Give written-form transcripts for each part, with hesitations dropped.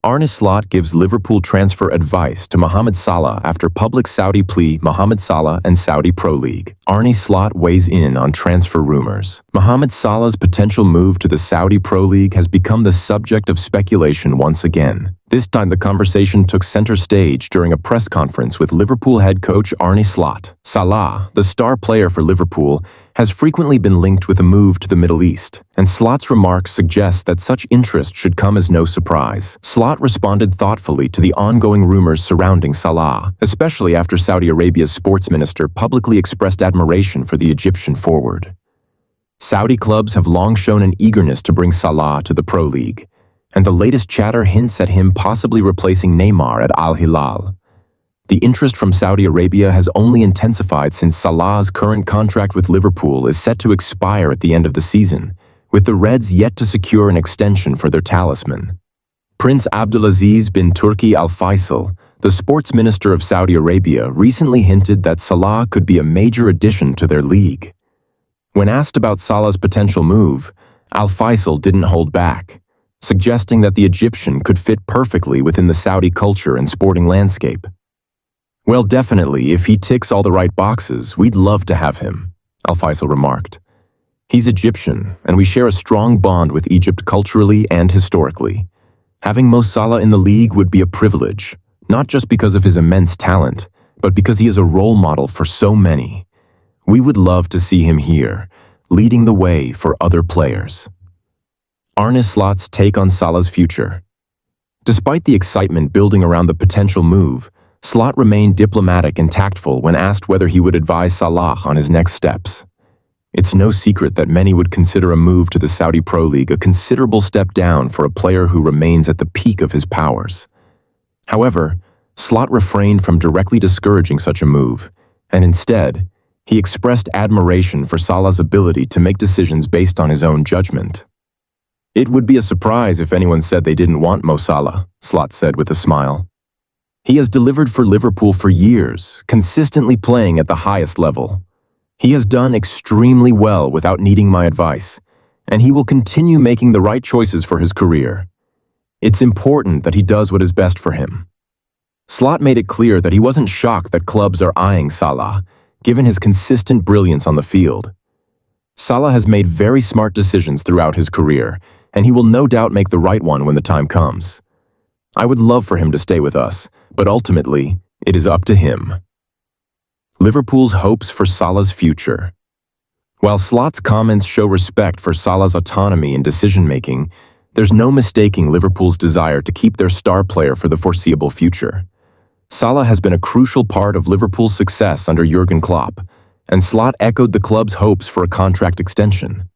Arne Slot gives Liverpool transfer advice to Mohamed Salah after public Saudi plea. Mohamed Salah and Saudi Pro League. Arne Slot weighs in on transfer rumors. Mohamed Salah's potential move to the Saudi Pro League has become the subject of speculation once again. This time the conversation took center stage during a press conference with Liverpool head coach Arne Slot. Salah, the star player for Liverpool, has frequently been linked with a move to the Middle East, and Slot's remarks suggest that such interest should come as no surprise. Slot responded thoughtfully to the ongoing rumors surrounding Salah, especially after Saudi Arabia's sports minister publicly expressed admiration for the Egyptian forward. Saudi clubs have long shown an eagerness to bring Salah to the Pro League, and the latest chatter hints at him possibly replacing Neymar at Al Hilal. The interest from Saudi Arabia has only intensified since Salah's current contract with Liverpool is set to expire at the end of the season, with the Reds yet to secure an extension for their talisman. Prince Abdulaziz bin Turki Al Faisal, the sports minister of Saudi Arabia, recently hinted that Salah could be a major addition to their league. When asked about Salah's potential move, Al Faisal didn't hold back, suggesting that the Egyptian could fit perfectly within the Saudi culture and sporting landscape. "Well, definitely, if he ticks all the right boxes, we'd love to have him," Al Faisal remarked. "He's Egyptian, and we share a strong bond with Egypt culturally and historically. Having Mo Salah in the league would be a privilege, not just because of his immense talent, but because he is a role model for so many. We would love to see him here, leading the way for other players." Arne Slot's take on Salah's future. Despite the excitement building around the potential move, Slot remained diplomatic and tactful when asked whether he would advise Salah on his next steps. It's no secret that many would consider a move to the Saudi Pro League a considerable step down for a player who remains at the peak of his powers. However, Slot refrained from directly discouraging such a move, and instead, he expressed admiration for Salah's ability to make decisions based on his own judgment. "It would be a surprise if anyone said they didn't want Mo Salah," Slot said with a smile. "He has delivered for Liverpool for years, consistently playing at the highest level. He has done extremely well without needing my advice, and he will continue making the right choices for his career. It's important that he does what is best for him." Slot made it clear that he wasn't shocked that clubs are eyeing Salah, given his consistent brilliance on the field. Salah has made very smart decisions throughout his career, and he will no doubt make the right one when the time comes. "I would love for him to stay with us, but ultimately, it is up to him." Liverpool's hopes for Salah's future. While Slot's comments show respect for Salah's autonomy in decision-making, there's no mistaking Liverpool's desire to keep their star player for the foreseeable future. Salah has been a crucial part of Liverpool's success under Jurgen Klopp, and Slot echoed the club's hopes for a contract extension.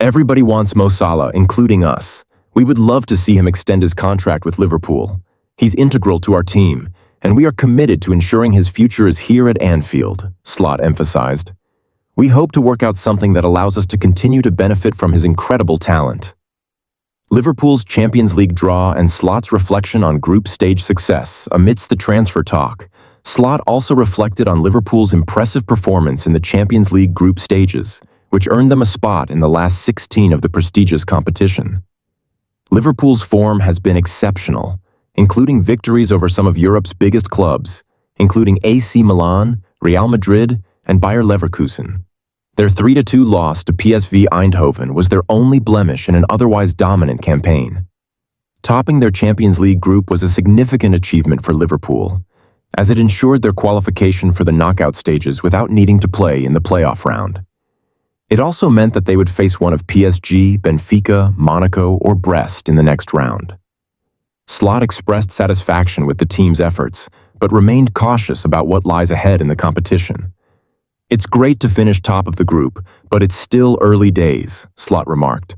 "Everybody wants Mo Salah, including us. We would love to see him extend his contract with Liverpool. He's integral to our team, and we are committed to ensuring his future is here at Anfield," Slot emphasized. "We hope to work out something that allows us to continue to benefit from his incredible talent." Liverpool's Champions League draw and Slot's reflection on group stage success amidst the transfer talk. Slot also reflected on Liverpool's impressive performance in the Champions League group stages, which earned them a spot in the last 16 of the prestigious competition. Liverpool's form has been exceptional, including victories over some of Europe's biggest clubs, including AC Milan, Real Madrid, and Bayer Leverkusen. Their 3-2 loss to PSV Eindhoven was their only blemish in an otherwise dominant campaign. Topping their Champions League group was a significant achievement for Liverpool, as it ensured their qualification for the knockout stages without needing to play in the playoff round. It also meant that they would face one of PSG, Benfica, Monaco, or Brest in the next round. Slot expressed satisfaction with the team's efforts, but remained cautious about what lies ahead in the competition. "It's great to finish top of the group, but it's still early days," Slot remarked.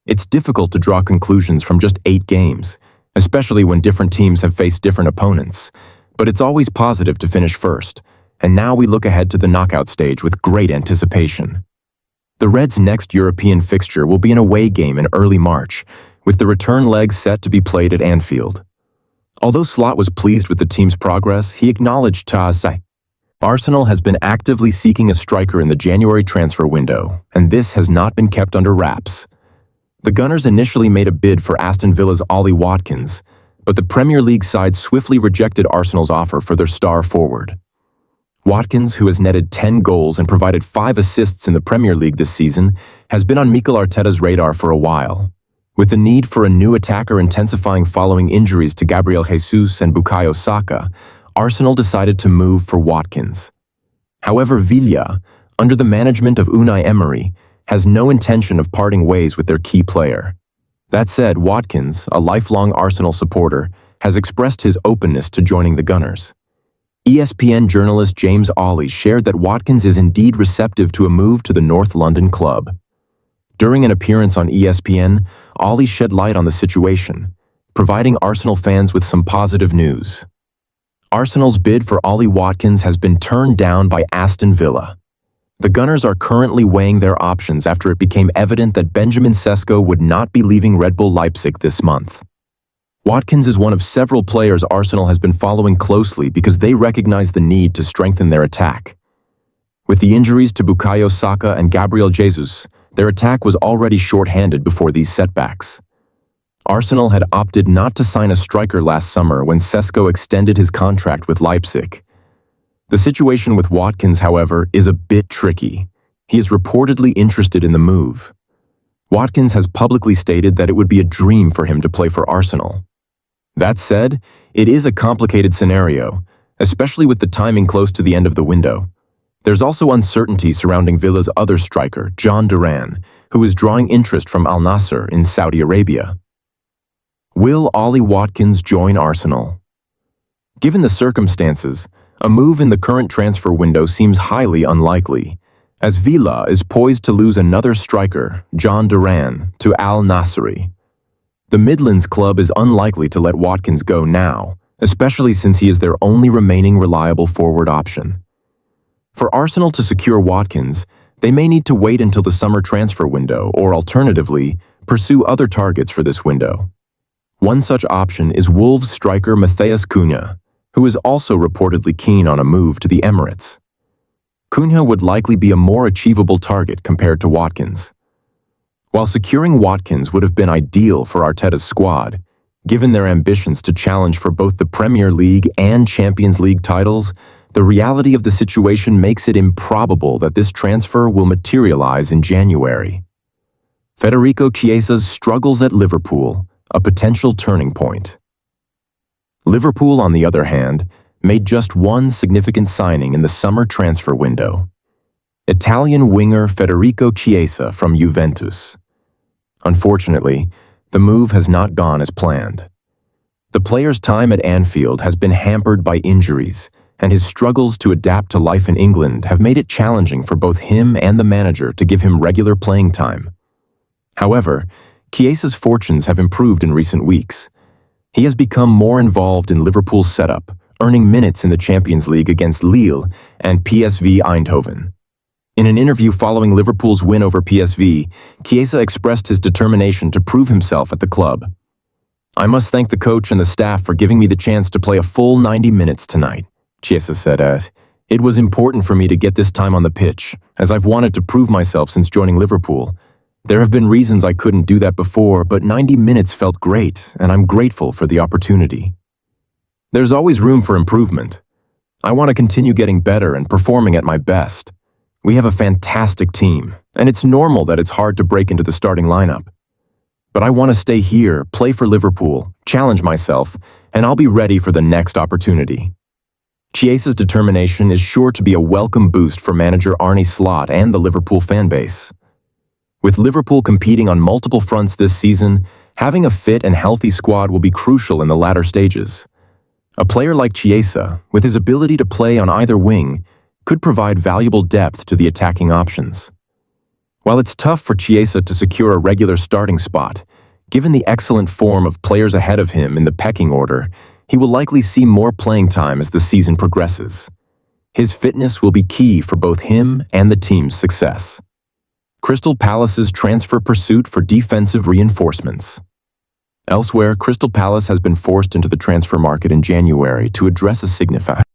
"It's difficult to draw conclusions from just 8 games, especially when different teams have faced different opponents, but it's always positive to finish first, and now we look ahead to the knockout stage with great anticipation." The Reds' next European fixture will be an away game in early March, with the return leg set to be played at Anfield. Although Slot was pleased with the team's progress, he acknowledged Chiesa. Arsenal has been actively seeking a striker in the January transfer window, and this has not been kept under wraps. The Gunners initially made a bid for Aston Villa's Ollie Watkins, but the Premier League side swiftly rejected Arsenal's offer for their star forward. Watkins, who has netted 10 goals and provided 5 assists in the Premier League this season, has been on Mikel Arteta's radar for a while. With the need for a new attacker intensifying following injuries to Gabriel Jesus and Bukayo Saka, Arsenal decided to move for Watkins. However, Villa, under the management of Unai Emery, has no intention of parting ways with their key player. That said, Watkins, a lifelong Arsenal supporter, has expressed his openness to joining the Gunners. ESPN journalist James Ollie shared that Watkins is indeed receptive to a move to the North London club. During an appearance on ESPN, Ollie shed light on the situation, providing Arsenal fans with some positive news. Arsenal's bid for Ollie Watkins has been turned down by Aston Villa. The Gunners are currently weighing their options after it became evident that Benjamin Sesko would not be leaving Red Bull Leipzig this month. Watkins is one of several players Arsenal has been following closely because they recognize the need to strengthen their attack. With the injuries to Bukayo Saka and Gabriel Jesus, their attack was already short-handed before these setbacks. Arsenal had opted not to sign a striker last summer when Sesko extended his contract with Leipzig. The situation with Watkins, however, is a bit tricky. He is reportedly interested in the move. Watkins has publicly stated that it would be a dream for him to play for Arsenal. That said, it is a complicated scenario, especially with the timing close to the end of the window. There's also uncertainty surrounding Villa's other striker, John Duran, who is drawing interest from Al Nassr in Saudi Arabia. Will Ollie Watkins join Arsenal? Given the circumstances, a move in the current transfer window seems highly unlikely, as Villa is poised to lose another striker, John Duran, to Al Nassr. The Midlands club is unlikely to let Watkins go now, especially since he is their only remaining reliable forward option. For Arsenal to secure Watkins, they may need to wait until the summer transfer window or, alternatively, pursue other targets for this window. One such option is Wolves striker Matheus Cunha, who is also reportedly keen on a move to the Emirates. Cunha would likely be a more achievable target compared to Watkins. While securing Watkins would have been ideal for Arteta's squad, given their ambitions to challenge for both the Premier League and Champions League titles, the reality of the situation makes it improbable that this transfer will materialize in January. Federico Chiesa's struggles at Liverpool, a potential turning point. Liverpool, on the other hand, made just one significant signing in the summer transfer window. Italian winger Federico Chiesa from Juventus. Unfortunately, the move has not gone as planned. The player's time at Anfield has been hampered by injuries, and his struggles to adapt to life in England have made it challenging for both him and the manager to give him regular playing time. However, Chiesa's fortunes have improved in recent weeks. He has become more involved in Liverpool's setup, earning minutes in the Champions League against Lille and PSV Eindhoven. In an interview following Liverpool's win over PSV, Chiesa expressed his determination to prove himself at the club. "I must thank the coach and the staff for giving me the chance to play a full 90 minutes tonight," Chiesa said. "It was important for me to get this time on the pitch, as I've wanted to prove myself since joining Liverpool. There have been reasons I couldn't do that before, but 90 minutes felt great, and I'm grateful for the opportunity. There's always room for improvement. I want to continue getting better and performing at my best. We have a fantastic team, and it's normal that it's hard to break into the starting lineup. But I want to stay here, play for Liverpool, challenge myself, and I'll be ready for the next opportunity." Chiesa's determination is sure to be a welcome boost for manager Arne Slot and the Liverpool fanbase. With Liverpool competing on multiple fronts this season, having a fit and healthy squad will be crucial in the latter stages. A player like Chiesa, with his ability to play on either wing, could provide valuable depth to the attacking options. While it's tough for Chiesa to secure a regular starting spot, given the excellent form of players ahead of him in the pecking order, he will likely see more playing time as the season progresses. His fitness will be key for both him and the team's success. Crystal Palace's transfer pursuit for defensive reinforcements. Elsewhere, Crystal Palace has been forced into the transfer market in January to address a significant